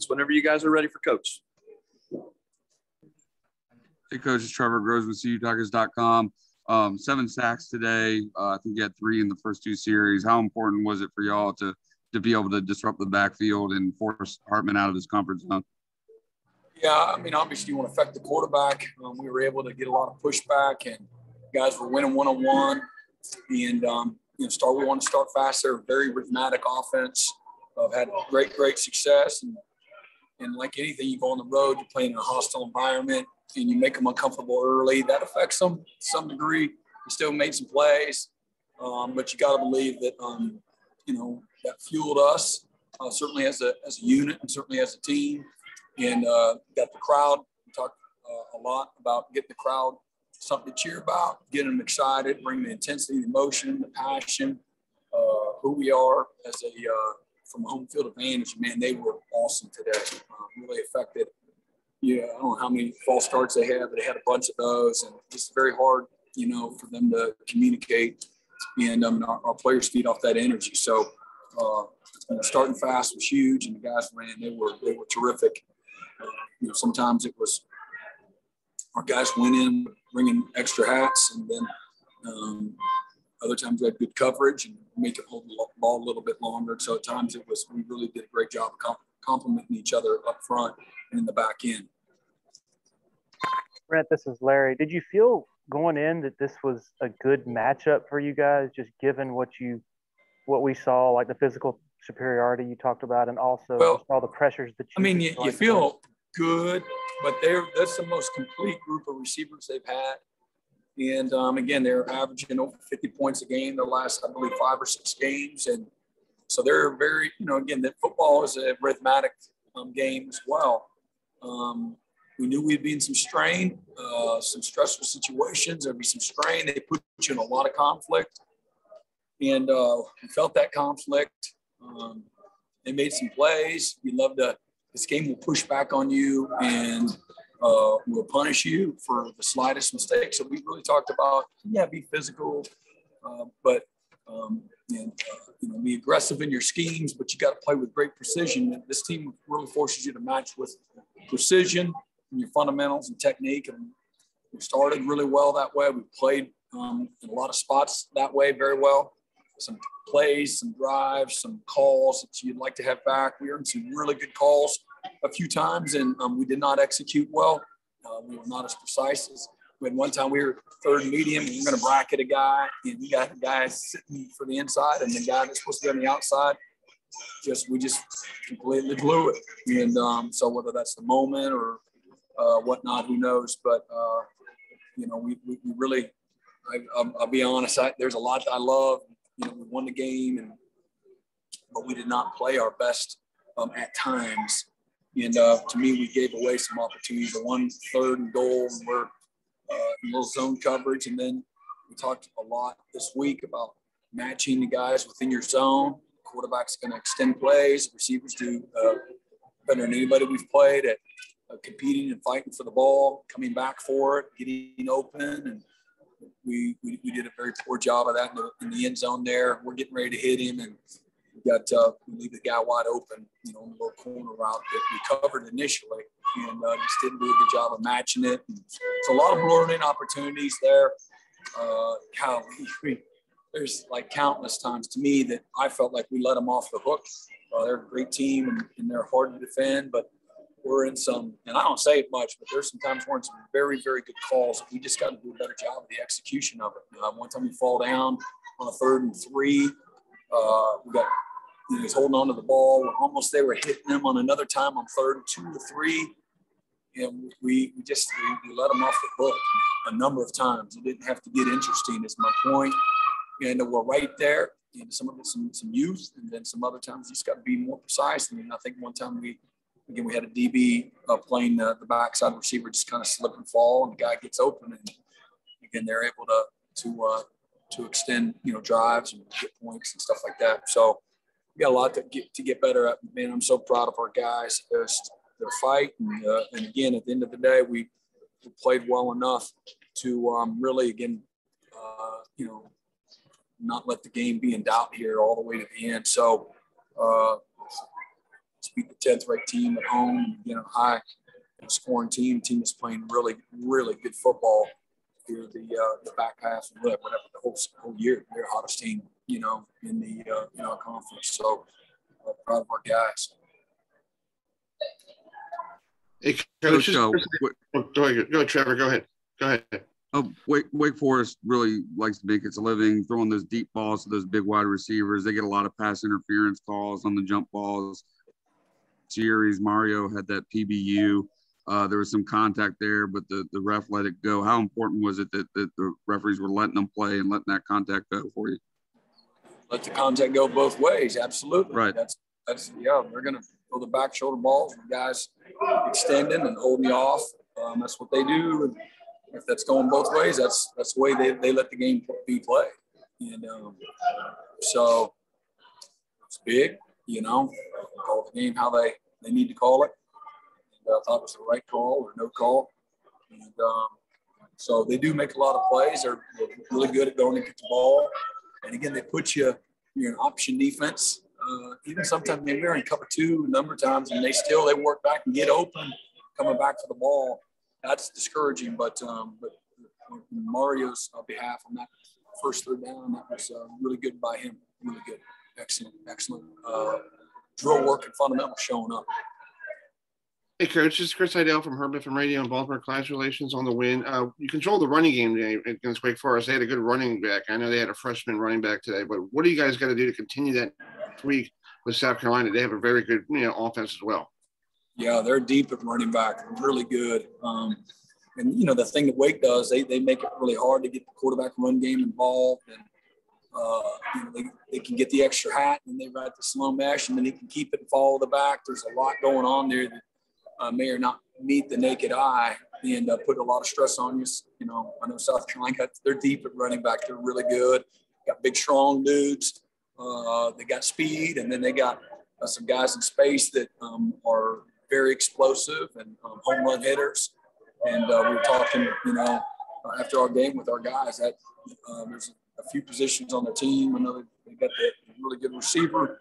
whenever you guys are ready for Coach. Hey, Coach, it's Trevor Groves with CUTalkers.com. 7 sacks today. I think you had 3 in the first 2 series. How important was it for y'all to be able to disrupt the backfield and force Hartman out of his comfort zone? Yeah, I mean, obviously you want to affect the quarterback. We were able to get a lot of pushback, and guys were winning one-on-one. And, we want to start faster, very rhythmic offense. Had great success. And like anything, you go on the road, you're playing in a hostile environment, and you make them uncomfortable early. That affects them to some degree. We still made some plays, but you got to believe that, that fueled us, certainly as a unit and certainly as a team. And got the crowd. We talked a lot about getting the crowd something to cheer about, getting them excited, bringing the intensity, the emotion, the passion, who we are as from a home field advantage. Man, they were awesome today. Really affected. Yeah, I don't know how many false starts they had, but they had a bunch of those, and it's very hard, for them to communicate and our players feed off that energy. So starting fast was huge, and the guys ran. They were terrific. Sometimes it was our guys went in bringing extra hats, and then other times we had good coverage and make it hold the ball a little bit longer. So at times we really did a great job of complimenting each other up front and in the back end. Brent, this is Larry. Did you feel going in that this was a good matchup for you guys, just given what we saw, like the physical superiority you talked about, and also all the pressures that you feel good, but that's the most complete group of receivers they've had. And again, they're averaging over 50 points a game the last, I believe, 5 or 6 games. And so they're very, again, that football is a rhythmic game as well. We knew we'd be in some strain, some stressful situations. There'd be some strain. They put you in a lot of conflict. And we felt that conflict. They made some plays. This game will push back on you and will punish you for the slightest mistake. So we really talked about, be physical, but be aggressive in your schemes, but you got to play with great precision. And this team really forces you to match with precision and your fundamentals and technique. And we started really well that way. We played in a lot of spots that way very well. Some plays, some drives, some calls that you'd like to have back. We earned some really good calls a few times, and we did not execute well. We were not as precise as when one time we were third and medium, and we were going to bracket a guy, and we got the guy sitting for the inside, and the guy that's supposed to be on the outside, we just completely blew it. And so whether that's the moment or whatnot, who knows? But we really, I'll be honest, there's a lot that I love. We won the game, but we did not play our best at times. And to me, we gave away some opportunities. The 1 3rd and goal, and we're in a little zone coverage. And then we talked a lot this week about matching the guys within your zone. Quarterback's going to extend plays. Receivers do better than anybody we've played at competing and fighting for the ball, coming back for it, getting open. And we did a very poor job of that in the end zone there. We're getting ready to hit him, and we leave the guy wide open, on the little corner route that we covered initially, and just didn't do a good job of matching it. And so a lot of learning opportunities there. There's like countless times to me that I felt like we let them off the hook. They're a great team, and they're hard to defend, but we're in some, and I don't say it much, but there's some times we're in some very, very good calls. We just got to do a better job of the execution of it. One time we fall down on a 3rd and 3. We got, he's holding on to the ball. Almost they were hitting him on another time on 3rd and 2 or 3. And we let him off the hook a number of times. It didn't have to get interesting is my point. And we're right there. Some of it, some youth, and then some other times you just got to be more precise. And I think one time we had a DB playing the backside receiver, just kind of slip and fall, and the guy gets open, and again they're able to extend drives and get points and stuff like that. So we got a lot to get better at. Man, I'm so proud of our guys. Their fight, and again at the end of the day, we played well enough to really again not let the game be in doubt here all the way to the end. So to beat the 10th ranked team at home, high scoring team that's playing really, really good football here the back half and whatever the whole year. They're the hottest team, in the conference. So proud of our guys. Hey, Coach, go ahead, Trevor. Go ahead. Wake Forest really likes to make its a living throwing those deep balls to those big wide receivers. They get a lot of pass interference calls on the jump balls. Series Mario had that PBU. There was some contact there, but the ref let it go. How important was it that the referees were letting them play and letting that contact go for you? Let the contact go both ways. Absolutely. Right. That's they're going to throw the back shoulder balls with guys extending and holding you off. That's what they do. And if that's going both ways, that's the way they let the game be played. And so it's big, call the game how they need to call it. And I thought it was the right call or no call. And so they do make a lot of plays. They're really good at going to get the ball. And again, they put you're in option defense. Even sometimes they're in cover two a number of times, and they work back and get open, coming back for the ball. That's discouraging, but Mario's behalf on that first third down, that was really good by him. Really good, excellent drill work and fundamental showing up. Hey, Coach, this is Chris Idell from Herb FM Radio and Baltimore Class Relations on the win. You controlled the running game today against Wake Forest. They had a good running back. I know they had a freshman running back today, but what do you guys got to do to continue that week with South Carolina? They have a very good offense as well. Yeah, they're deep at running back. They're really good. And, the thing that Wake does, they make it really hard to get the quarterback run game involved. And, they can get the extra hat and they ride the slow mesh and then he can keep it and follow the back. There's a lot going on there that may or not meet the naked eye and put a lot of stress on you. I know South Carolina, they're deep at running back. They're really good. Got big, strong dudes. They got speed, and then they got some guys in space that are very explosive and home run hitters. And we were talking, after our game with our guys that there's a few positions on the team. I know they got the really good receiver,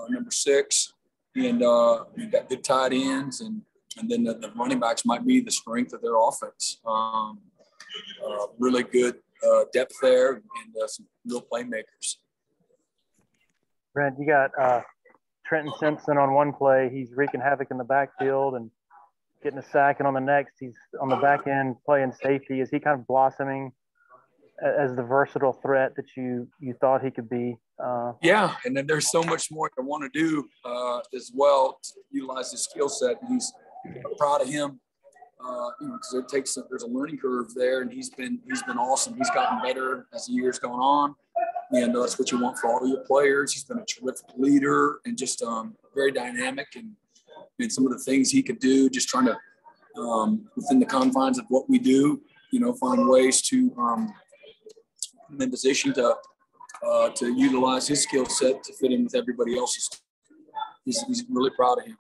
number 6, and we got good tight ends, and then the running backs might be the strength of their offense. Really good depth there and some real playmakers. Brent, you got Trenton Simpson on one play. He's wreaking havoc in the backfield and getting a sack, and on the next, he's on the back end playing safety. Is he kind of blossoming as the versatile threat that you thought he could be? Yeah, and then there's so much more I want to do as well to utilize his skill set. And he's proud of him, because there's a learning curve there, and he's been awesome. He's gotten better as the year's gone on. And that's what you want for all your players. He's been a terrific leader and just very dynamic and some of the things he could do, just trying to, within the confines of what we do, find ways to in position to utilize his skill set to fit in with everybody else's. He's really proud of him.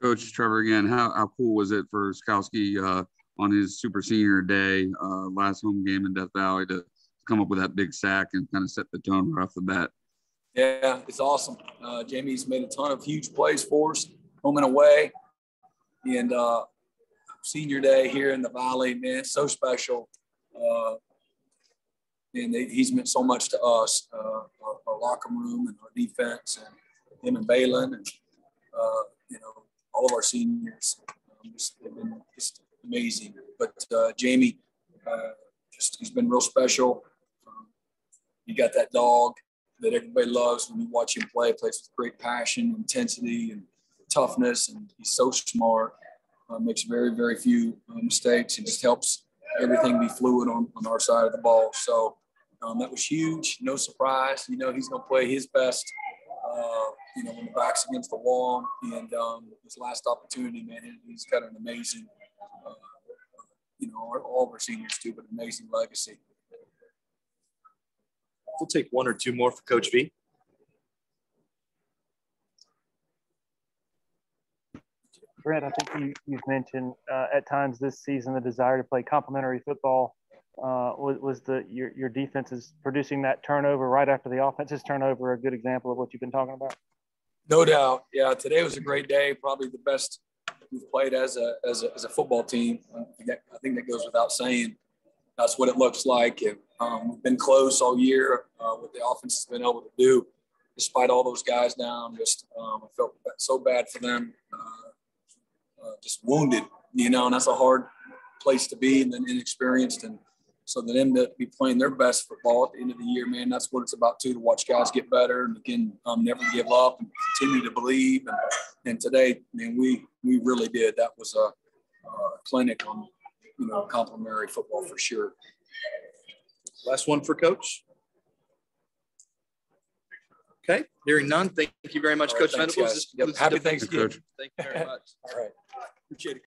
Coach Trevor, again, how cool was it for Skowski on his super senior day, last home game in Death Valley, to come up with that big sack and kind of set the tone right off the bat? Yeah, it's awesome. Jamie's made a ton of huge plays for us, home and away. And senior day here in the Valley, man, so special. And he's meant so much to us, our locker room and our defense, and him and Balin, and all of our seniors. They've been just amazing. But Jamie, he's been real special. You got that dog that everybody loves when you watch him play. Plays with great passion, intensity, and toughness, and he's so smart. Makes very, very few mistakes. He just helps everything be fluid on our side of the ball. So that was huge. No surprise. He's going to play his best, when the back's against the wall. And his last opportunity, man, he's got an amazing, all of our seniors too, but amazing legacy. We'll take one or two more for Coach V. Brent, I think you've mentioned at times this season the desire to play complementary football Was your defense is producing that turnover right after the offense's turnover a good example of what you've been talking about? No doubt. Yeah, today was a great day. Probably the best we've played as a football team. I think that goes without saying. That's what it looks like. And, we've been close all year. What the offense has been able to do, despite all those guys down. Just I felt so bad for them. Just wounded, and that's a hard place to be, and then inexperienced, and so for them to be playing their best football at the end of the year, man, that's what it's about too, to watch guys get better and again, never give up and continue to believe. And today, man, we really did. That was a clinic on, complimentary football for sure. Last one for Coach. Okay, hearing none. Thank you very much, Coach Thanks, Venables. guys. Yep. Happy Thanksgiving. Thank you very much. All right. Appreciate it.